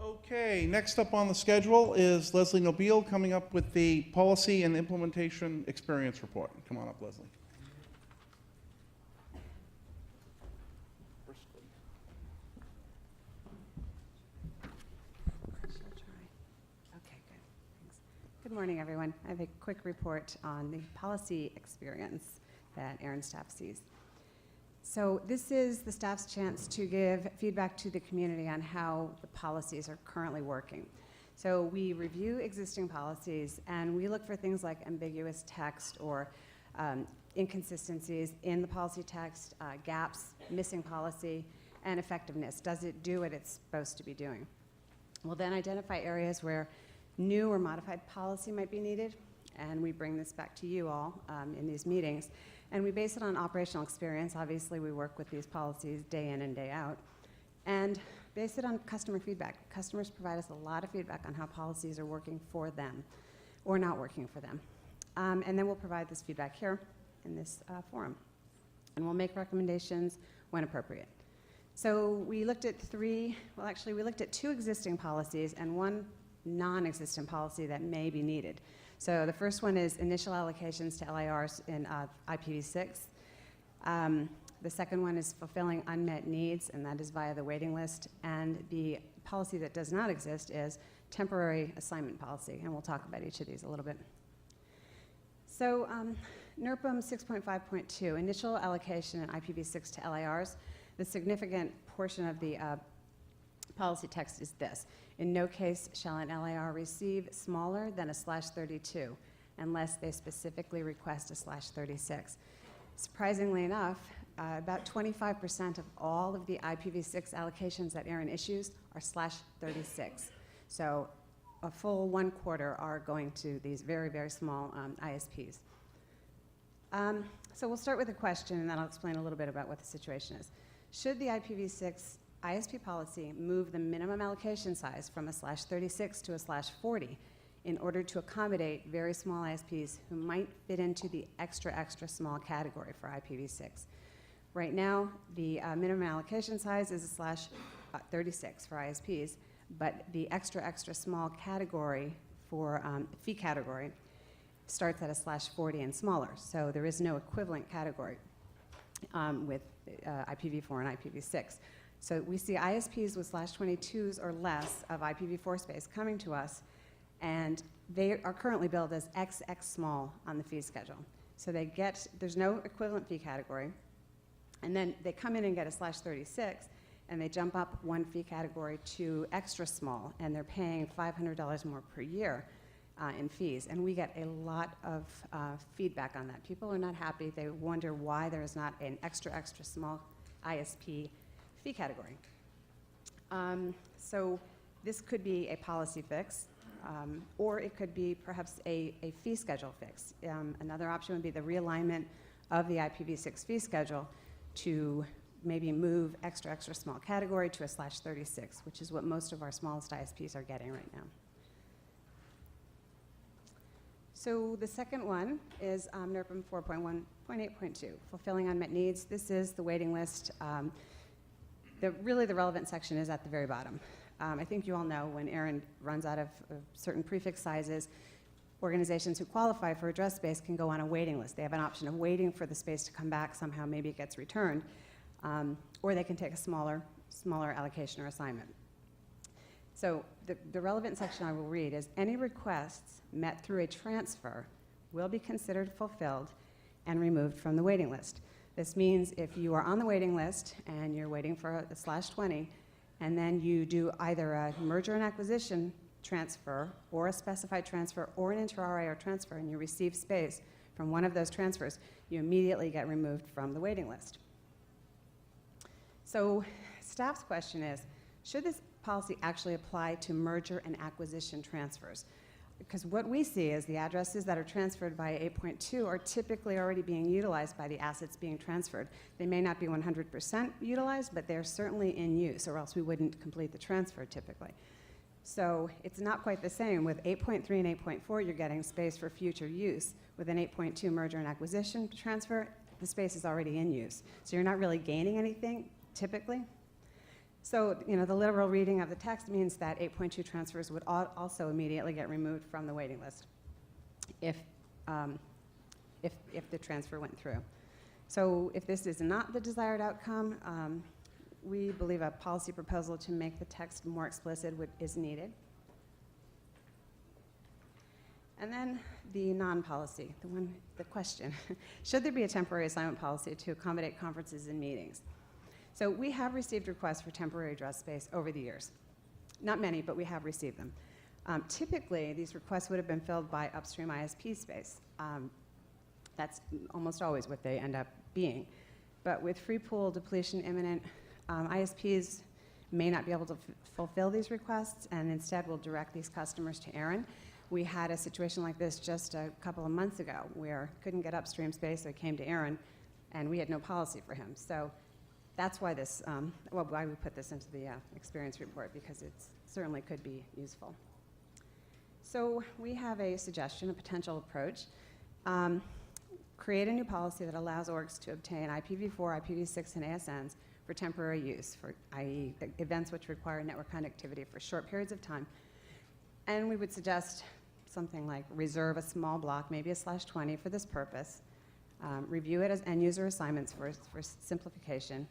Okay, next up on the schedule is Leslie Nobile coming up with the Policy and Implementation Experience Report. Come on up, Leslie. Okay, good. Thanks. Good morning, everyone. I have a quick report on the policy experience that ARIN staff sees. So this is the staff's chance to give feedback to the community on how the policies are currently working. So we review existing policies and we look for things like ambiguous text or inconsistencies in the policy text, gaps, missing policy, and effectiveness. Does it do what it's supposed to be doing? We'll then identify areas where new or modified policy might be needed, and we bring this back to you all in these meetings. And we base it on operational experience. Obviously, we work with these policies day in and day out. And base it on customer feedback. Customers provide us a lot of feedback on how policies are working for them or not working for them. And then we'll provide this feedback here in this forum. And we'll make recommendations when appropriate. So we looked at we looked at 2 existing policies and 1 non-existent policy that may be needed. So the first one is initial allocations to LIRs in IPv6. The second one is fulfilling unmet needs, and that is via the waiting list. And the policy that does not exist is temporary assignment policy, and we'll talk about each of these a little bit. So NRPM 6.5.2, initial allocation in IPv6 to LIRs. The significant portion of the policy text is this. In no case shall an LIR receive smaller than a /32 unless they specifically request a /36. Surprisingly enough, about 25% of all of the IPv6 allocations that ARIN issues are /36. So a full 1/4 are going to these very, very small ISPs. So we'll start with a question, and then I'll explain a little bit about what the situation is. Should the IPv6 ISP policy move the minimum allocation size from a /36 to a /40 in order to accommodate very small ISPs who might fit into the extra small category for IPv6? Right now, the minimum allocation size is a /36 for ISPs, but the extra small category for fee category starts at a /40 and smaller. So there is no equivalent category with IPv4 and IPv6. So we see ISPs with /22s or less of IPv4 space coming to us, and they are currently billed as XX small on the fee schedule. So there's no equivalent fee category, and then they come in and get a /36, and they jump up 1 fee category to extra small, and they're paying $500 more per year in fees. And we get a lot of feedback on that. People are not happy. They wonder why there is not an extra small ISP fee category. So this could be a policy fix, or it could be perhaps a fee schedule fix. Another option would be the realignment of the IPv6 fee schedule to maybe move extra small category to a /36, which is what most of our smallest ISPs are getting right now. So the second one is NRPM 4.1.8.2, fulfilling unmet needs. This is the waiting list. Really the relevant section is at the very bottom. I think you all know when ARIN runs out of certain prefix sizes, organizations who qualify for address space can go on a waiting list. They have an option of waiting for the space to come back, somehow maybe it gets returned, or they can take a smaller allocation or assignment. So the relevant section I will read is, any requests met through a transfer will be considered fulfilled and removed from the waiting list. This means if you are on the waiting list and you're waiting for a /20, and then you do either a merger and acquisition transfer or a specified transfer or an inter-RIR transfer, and you receive space from one of those transfers, you immediately get removed from the waiting list. So staff's question is, should this policy actually apply to merger and acquisition transfers? Because what we see is the addresses that are transferred via 8.2 are typically already being utilized by the assets being transferred. They may not be 100% utilized, but they're certainly in use, or else we wouldn't complete the transfer typically. So it's not quite the same. With 8.3 and 8.4, you're getting space for future use. With an 8.2 merger and acquisition transfer, the space is already in use. So you're not really gaining anything, typically. So, the literal reading of the text means that 8.2 transfers would also immediately get removed from the waiting list if the transfer went through. So if this is not the desired outcome, we believe a policy proposal to make the text more explicit is needed. And then the non-policy, the question. Should there be a temporary assignment policy to accommodate conferences and meetings? So we have received requests for temporary address space over the years. Not many, but we have received them. Typically, these requests would have been filled by upstream ISP space. That's almost always what they end up being. But with free pool depletion imminent, ISPs may not be able to fulfill these requests and instead will direct these customers to ARIN. We had a situation like this just a couple of months ago where couldn't get upstream space, so he came to ARIN, and we had no policy for him. So that's why this, why we put this into the experience report, because it certainly could be useful. So we have a suggestion, a potential approach. Create a new policy that allows orgs to obtain IPv4, IPv6, and ASNs for temporary use, for i.e. events which require network connectivity for short periods of time. And we would suggest something like reserve a small block, maybe a /20 for this purpose, review it as end-user assignments for simplification,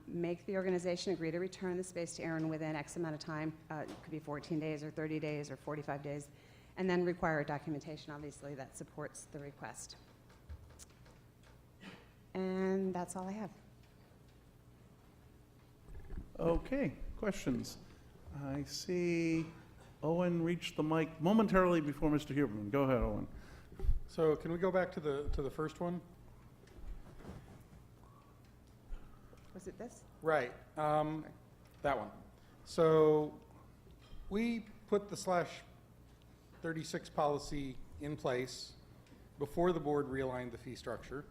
make the organization agree to return the space to ARIN within X amount of time, it could be 14 days or 30 days or 45 days, and then require documentation, obviously, that supports the request. And that's all I have. Okay, questions? I see Owen reached the mic momentarily before Mr. Huberman. Go ahead, Owen. So can we go back to the first one? Was it this? Right, that one. So we put the /36 policy in place before the board realigned the fee structure,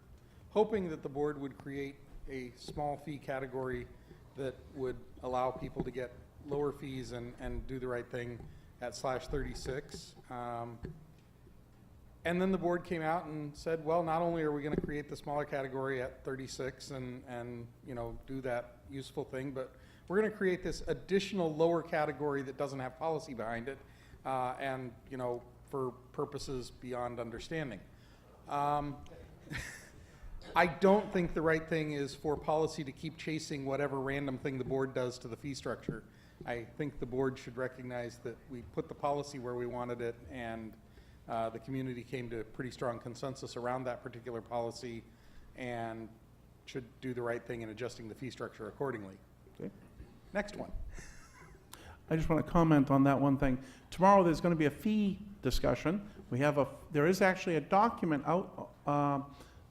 hoping that the board would create a small fee category that would allow people to get lower fees and do the right thing at /36. And then the board came out and said, well, not only are we going to create the smaller category at 36 and do that useful thing, but we're going to create this additional lower category that doesn't have policy behind it, and for purposes beyond understanding. I don't think the right thing is for policy to keep chasing whatever random thing the board does to the fee structure. I think the board should recognize that we put the policy where we wanted it, and the community came to a pretty strong consensus around that particular policy and should do the right thing in adjusting the fee structure accordingly. Okay. Next one. I just want to comment on that one thing. Tomorrow there's going to be a fee discussion. There is actually a document out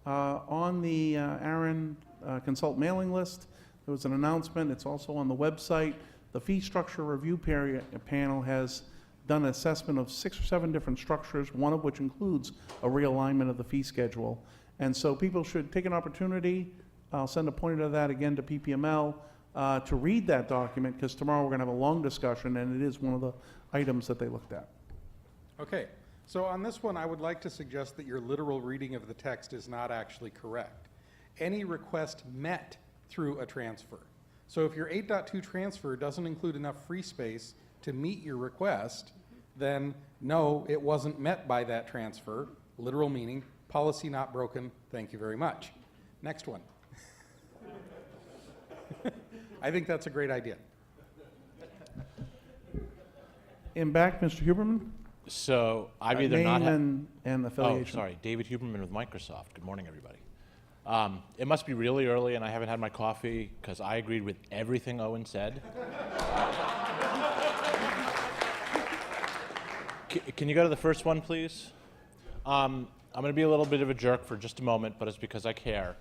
on the ARIN consult mailing list. There was an announcement. It's also on the website. The fee structure review panel has done an assessment of 6 or 7 different structures, one of which includes a realignment of the fee schedule. And so people should take an opportunity, I'll send a pointer to that again to PPML, to read that document, because tomorrow we're going to have a long discussion, and it is one of the items that they looked at. Okay, so on this one, I would like to suggest that your literal reading of the text is not actually correct. Any request met through a transfer. So if your 8.2 transfer doesn't include enough free space to meet your request, then no, it wasn't met by that transfer, literal meaning, policy not broken, thank you very much. Next one. I think that's a great idea. And back, Mr. Huberman? So I've either not had... Name and affiliation. Oh, sorry. David Huberman with Microsoft. Good morning, everybody. It must be really early, and I haven't had my coffee because I agreed with everything Owen said. Can you go to the first one, please? I'm going to be a little bit of a jerk for just a moment, but it's because I care.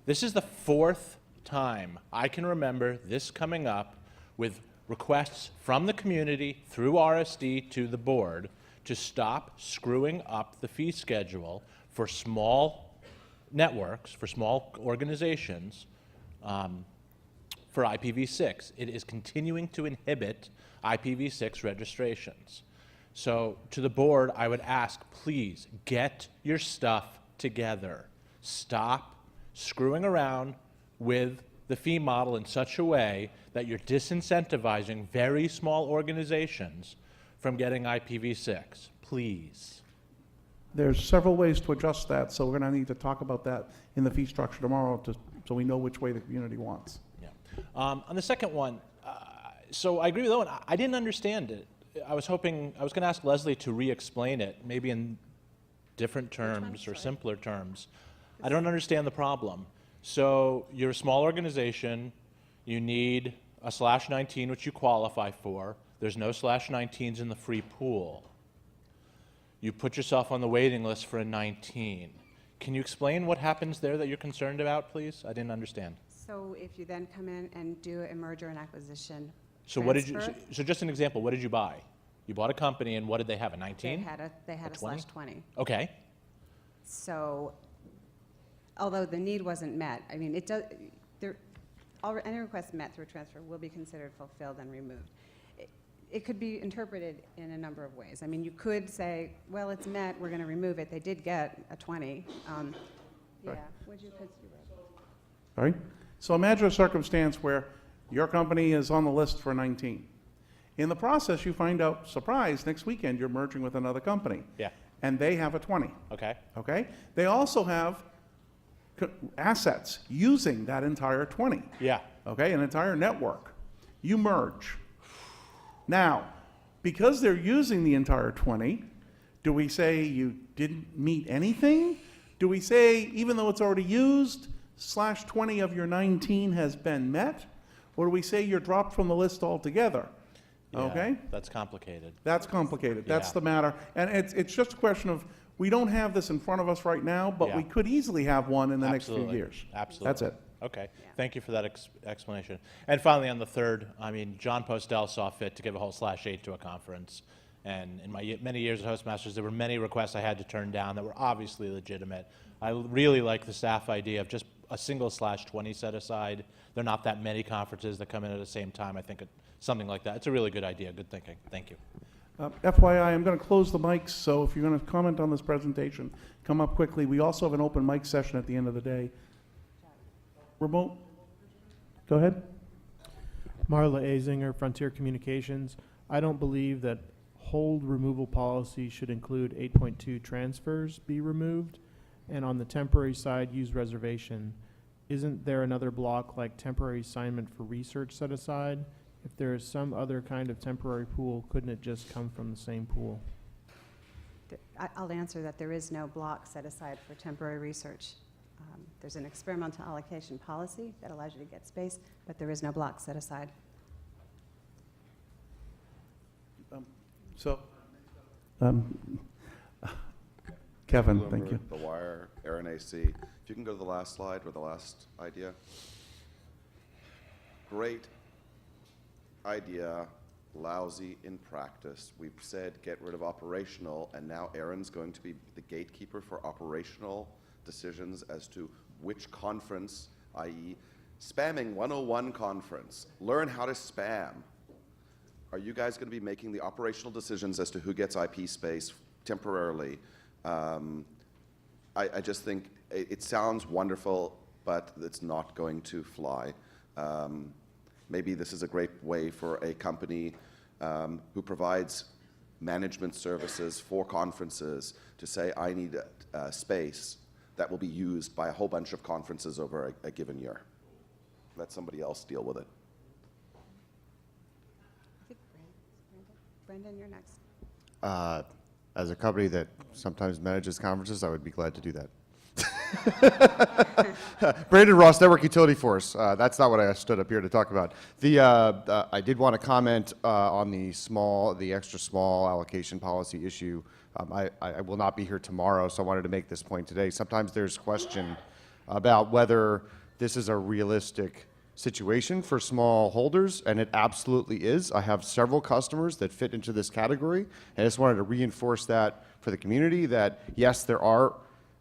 This is the 4th time I can remember this coming up with requests from the community through RSD to the board to stop screwing up the fee schedule for small networks, for small organizations, for IPv6. It is continuing to inhibit IPv6 registrations. So to the board, I would ask, please get your stuff together. Stop screwing around with the fee model in such a way that you're disincentivizing very small organizations from getting IPv6, please. There's several ways to adjust that, so we're going to need to talk about that in the fee structure tomorrow so we know which way the community wants. Yeah. On the second one, so I agree with Owen. I didn't understand it. I was going to ask Leslie to re-explain it, maybe in different terms or simpler terms. I don't understand the problem. So you're a small organization, you need a /19, which you qualify for. There's no /19s in the free pool. You put yourself on the waiting list for a 19. Can you explain what happens there that you're concerned about, please? I didn't understand. So if you then come in and do a merger and acquisition So what did you, transfer, so just an example, what did you buy? You bought a company and what did they have, a 19? they had a 20? /20. Okay, So, although the need wasn't met, I mean, it does, any request met through a transfer will be considered fulfilled and removed. It could be interpreted in a number of ways. I mean, you could say, well, it's met, we're going to remove it. They did get a 20. Yeah, would you consider it? Sorry? So imagine a circumstance where your company is on the list for 19. In the process, you find out, surprise, next weekend you're merging with another company. yeah, And they have a 20, okay, okay? They also have assets using that entire 20, yeah, okay? An entire network. You merge. Now, because they're using the entire 20, do we say you didn't meet anything? Do we say, even though it's already used, /20 of your 19 has been met? Or do we say you're dropped from the list altogether? yeah, Okay? that's complicated. That's complicated. That's Yeah. the matter. And it's just a question of, we don't have this in front of us right now, but we Yeah. could easily have one in the next few Absolutely. years. Absolutely. That's it. Okay, Yeah. thank you for that explanation. And finally, on the third, I mean, John Postel saw fit to give a whole /8 to a conference. And in my many years at Toastmasters, there were many requests I had to turn down that were obviously legitimate. I really like the staff idea of just a single /20 set aside. There are not that many conferences that come in at the same time. I think something like that. It's a really good idea, good thinking. Thank you. FYI, I'm going to close the mics, so if you're going to comment on this presentation, come up quickly. We also have an open mic session at the end of the day. Remote? Go ahead. Marla Azinger, Frontier Communications. I don't believe that hold removal policy should include 8.2 transfers be removed. And on the temporary side, use reservation. Isn't there another block like temporary assignment for research set aside? If there is some other kind of temporary pool, couldn't it just come from the same pool? I'll answer that there is no block set aside for temporary research. There's an experimental allocation policy that allows you to get space, but there is no block set aside. So, Kevin, thank you. The Wire, ARIN AC. If you can go to the last slide or the last idea. Great idea, lousy in practice. We've said get rid of operational, and now ARIN's going to be the gatekeeper for operational decisions as to which conference, i.e. spamming 101 conference. Learn how to spam. Are you guys going to be making the operational decisions as to who gets IP space temporarily? I just think it sounds wonderful, but it's not going to fly. Maybe this is a great way for a company who provides management services for conferences to say, I need space that will be used by a whole bunch of conferences over a given year. Let somebody else deal with it. I think Brendan, you're next. As a company that sometimes manages conferences, I would be glad to do that. Brandon Ross, Network Utility Force. That's not what I stood up here to talk about. I did want to comment on the extra small allocation policy issue. I will not be here tomorrow, so I wanted to make this point today. Sometimes there's question about whether this is a realistic situation for small holders, and it absolutely is. I have several customers that fit into this category, and I just wanted to reinforce that for the community that yes, there are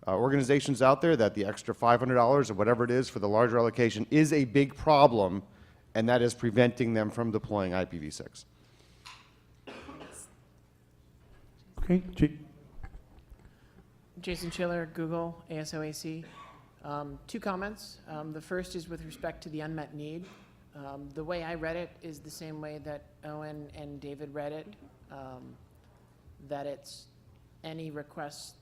organizations out there that the extra $500 or whatever it is for the larger allocation is a big problem, and that is preventing them from deploying IPv6. Okay, Jason Schiller, Google, ASOAC. Two comments. The first is with respect to the unmet need. The way I read it is the same way that Owen and David read it, that it's any requests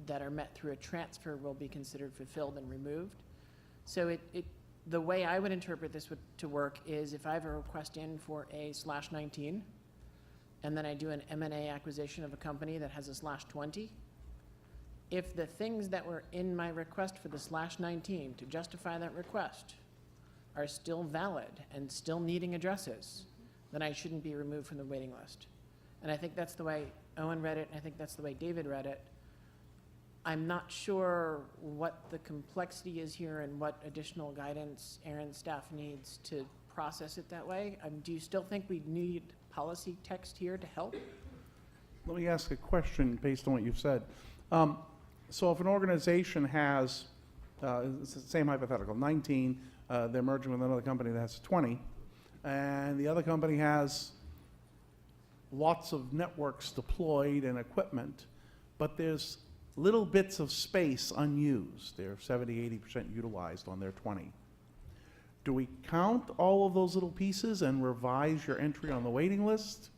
that are met through a transfer will be considered fulfilled and removed. So the way I would interpret this to work is if I have a request in for a /19, and then I do an M&A acquisition of a company that has a /20, if the things that were in my request for the /19 to justify that request are still valid and still needing addresses, then I shouldn't be removed from the waiting list. And I think that's the way Owen read it, and I think that's the way David read it. I'm not sure what the complexity is here and what additional guidance ARIN staff needs to process it that way. Do you still think we need policy text here to help? Let me ask a question based on what you've said. So if an organization has, it's the same hypothetical, 19, they're merging with another company that has 20, and the other company has lots of networks deployed and equipment, but there's little bits of space unused. They're 70, 80% utilized on their 20. Do we count all of those little pieces and revise your entry on the waiting list?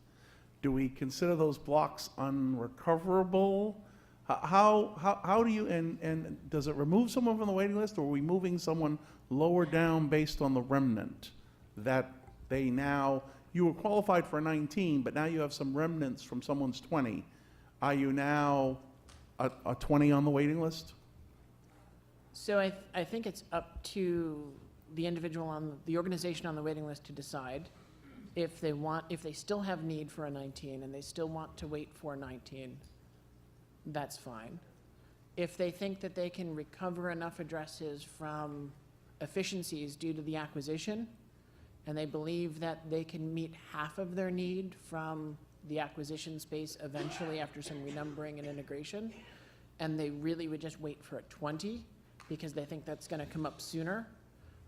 Do we consider those blocks unrecoverable? How do you, and does it remove someone from the waiting list, or are we moving someone lower down based on the remnant that they now, you were qualified for a 19, but now you have some remnants from someone's 20. Are you now a 20 on the waiting list? So I think it's up to the individual on the organization on the waiting list to decide if they still have need for a 19 and they still want to wait for a 19, that's fine. If they think that they can recover enough addresses from efficiencies due to the acquisition, and they believe that they can meet half of their need from the acquisition space eventually after some renumbering and integration, and they really would just wait for a 20 because they think that's going to come up sooner,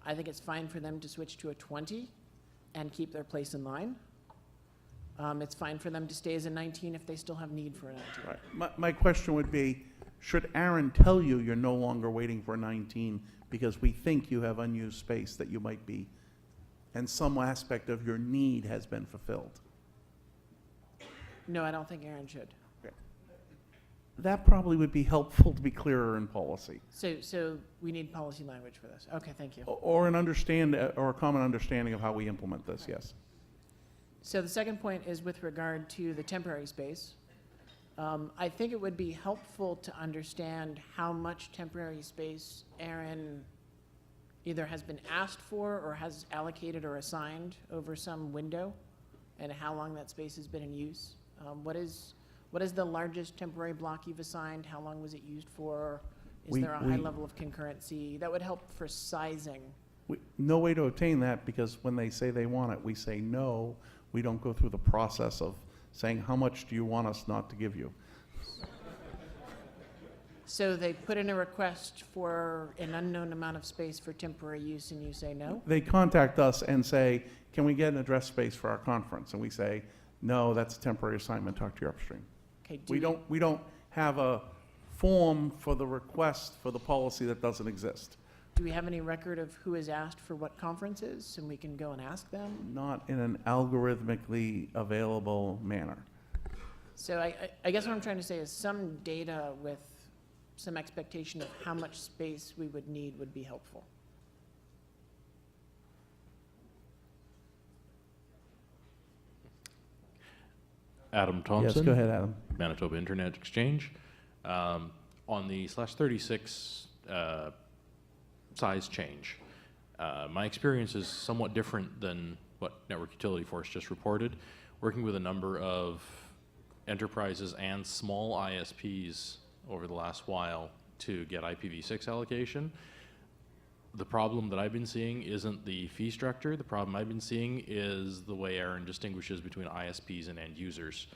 I think it's fine for them to switch to a 20 and keep their place in line. It's fine for them to stay as a 19 if they still have need for a 19. Right. My question would be, should ARIN tell you you're no longer waiting for a 19 because we think you have unused space that you might be, and some aspect of your need has been fulfilled? No, I don't think ARIN should. That probably would be helpful to be clearer in policy. So we need policy language for this. Okay, thank you. Or a common understanding of how we implement this, yes. So the second point is with regard to the temporary space. I think it would be helpful to understand how much temporary space ARIN either has been asked for or has allocated or assigned over some window, and how long that space has been in use. What is the largest temporary block you've assigned? How long was it used for? Is there a high level of concurrency? That would help for sizing. No way to obtain that, because when they say they want it, we say no. We don't go through the process of saying, how much do you want us not to give you? So they put in a request for an unknown amount of space for temporary use, and you say no? They contact us and say, can we get an address space for our conference? And we say, no, that's a temporary assignment, talk to your upstream. Okay, We don't have a form for the request for the policy that doesn't exist. Do we have any record of who has asked for what conferences, and we can go and ask them? Not in an algorithmically available manner. So I guess what I'm trying to say is some data with some expectation of how much space we would need would be helpful. Adam Thompson. Yes, go ahead, Adam. Manitoba Internet Exchange. On the /36 size change, my experience is somewhat different than what Network Utility Force just reported. Working with a number of enterprises and small ISPs over the last while to get IPv6 allocation, the problem that I've been seeing isn't the fee structure. The problem I've been seeing is the way ARIN distinguishes between ISPs and end users.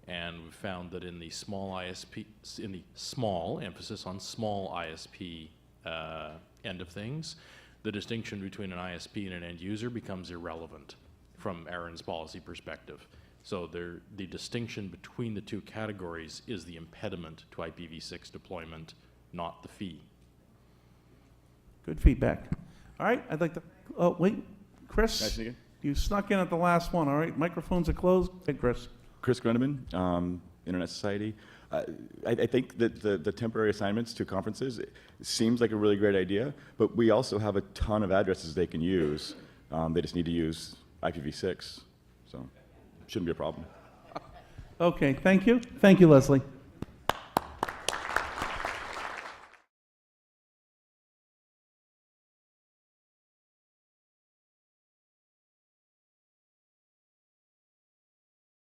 And we've found that in the small ISP, in the small, emphasis on small ISP end of things, the distinction between an ISP and an end user becomes irrelevant from ARIN's policy perspective. So the distinction between the two categories is the impediment to IPv6 deployment, not the fee. Good feedback. All right, I'd like to, oh, wait, Chris? Nice to meet you. You snuck in at the last one, all right? Microphones are closed. Hey, Chris. Chris Grundeman, Internet Society. I think that the temporary assignments to conferences seems like a really great idea, but we also have a ton of addresses they can use. They just need to use IPv6, so shouldn't be a problem. Okay, thank you. Thank you, Leslie.